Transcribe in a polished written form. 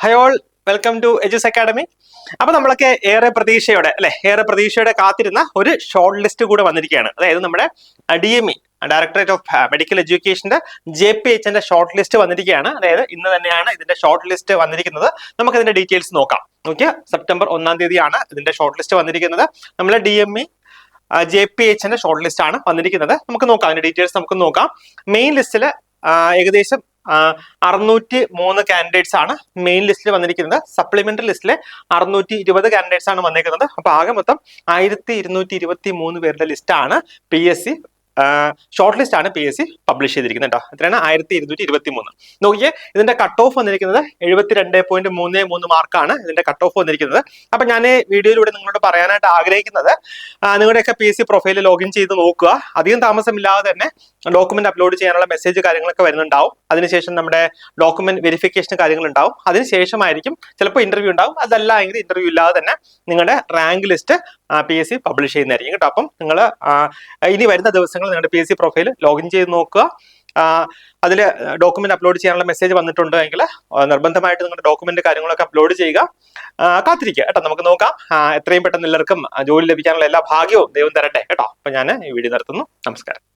High all, welcome to Edus academy. അപ്പൊ നമ്മളൊക്കെ ഏറെ പ്രതീക്ഷയോടെ കാത്തിരുന്ന ഒരു ഷോർട്ട് ലിസ്റ്റ് കൂടെ വന്നിരിക്കുകയാണ്. അതായത് നമ്മുടെ DME ഡയറക്ടറേറ്റ് ഓഫ് മെഡിക്കൽ എഡ്യൂക്കേഷന്റെ JPHന്റെ ഷോർട്ട് ലിസ്റ്റ് വന്നിരിക്കുകയാണ്. അതായത് ഇന്ന് തന്നെയാണ് ഇതിന്റെ ഷോർട്ട് ലിസ്റ്റ് വന്നിരിക്കുന്നത്. നമുക്ക് ഇതിന്റെ ഡീറ്റെയിൽസ് നോക്കാം. ഓക്കെ, സെപ്റ്റംബർ 1-ാം തീയതിയാണ് ഇതിന്റെ ഷോർട്ട് ലിസ്റ്റ് വന്നിരിക്കുന്നത്. നമ്മളെ DME JPHന്റെ ഷോർട്ട് ലിസ്റ്റ് ആണ് വന്നിരിക്കുന്നത്. നമുക്ക് നോക്കാം, അതിന്റെ ഡീറ്റെയിൽസ് നമുക്ക് നോക്കാം. മെയിൻ ലിസ്റ്റില് ഏകദേശം 603 കാൻഡിഡേറ്റ്സ് ആണ് മെയിൻ ലിസ്റ്റിൽ വന്നിരിക്കുന്നത്. സപ്ലിമെന്ററി ലിസ്റ്റിലെ 620 കാൻഡിഡേറ്റ്സ് ആണ് വന്നിരിക്കുന്നത്. അപ്പൊ ആകെ മൊത്തം 1223 പേരുടെ ലിസ്റ്റാണ് PSC ഷോർട്ട് ലിസ്റ്റ് ആണ് PSC പബ്ലിഷ് ചെയ്തിരിക്കുന്നത് കേട്ടോ. എത്രയാണ്? 1223. നോക്കിയേ, ഇതിന്റെ കട്ട് ഓഫ് വന്നിരിക്കുന്നത് 72.33 മാർക്കാണ് ഇതിന്റെ കട്ട് ഓഫ് വന്നിരിക്കുന്നത്. അപ്പൊ ഞാൻ വീഡിയോയിലൂടെ നിങ്ങളോട് പറയാനായിട്ട് ആഗ്രഹിക്കുന്നത്, നിങ്ങളുടെയൊക്കെ PSC പ്രൊഫൈലിൽ ലോഗിൻ ചെയ്ത് നോക്കുക. അധികം താമസമില്ലാതെ തന്നെ ഡോക്യുമെന്റ് അപ്ലോഡ് ചെയ്യാനുള്ള മെസ്സേജ് കാര്യങ്ങളൊക്കെ വരുന്നുണ്ടാവും. അതിനുശേഷം നമ്മുടെ ഡോക്യുമെന്റ് വെരിഫിക്കേഷൻ കാര്യങ്ങൾ ഉണ്ടാവും. അതിനുശേഷമായിരിക്കും ചിലപ്പോൾ ഇന്റർവ്യൂ ഉണ്ടാവും. അതല്ല എങ്കിൽ ഇന്റർവ്യൂ ഇല്ലാതെ തന്നെ നിങ്ങളുടെ റാങ്ക് ലിസ്റ്റ് PSC പബ്ലിഷ് ചെയ്യുന്നതായിരിക്കും കേട്ടോ. അപ്പം നിങ്ങൾ ഇനി വരുന്ന ദിവസങ്ങൾ നിങ്ങളുടെ PSC പ്രൊഫൈൽ ലോഗിൻ ചെയ്ത് നോക്കുക. അതിൽ ഡോക്യുമെന്റ് അപ്ലോഡ് ചെയ്യാനുള്ള മെസ്സേജ് വന്നിട്ടുണ്ടെങ്കിൽ നിർബന്ധമായിട്ട് നിങ്ങളുടെ ഡോക്യുമെന്റ് കാര്യങ്ങളൊക്കെ അപ്ലോഡ് ചെയ്യുക. കാത്തിരിക്കുക കേട്ടോ. നമുക്ക് നോക്കാം. എത്രയും പെട്ടെന്ന് എല്ലാവർക്കും ജോലി ലഭിക്കാനുള്ള എല്ലാ ഭാഗ്യവും ദൈവം തരട്ടെ കേട്ടോ. അപ്പൊ ഞാൻ ഈ വീഡിയോ നിർത്തുന്നു. നമസ്കാരം.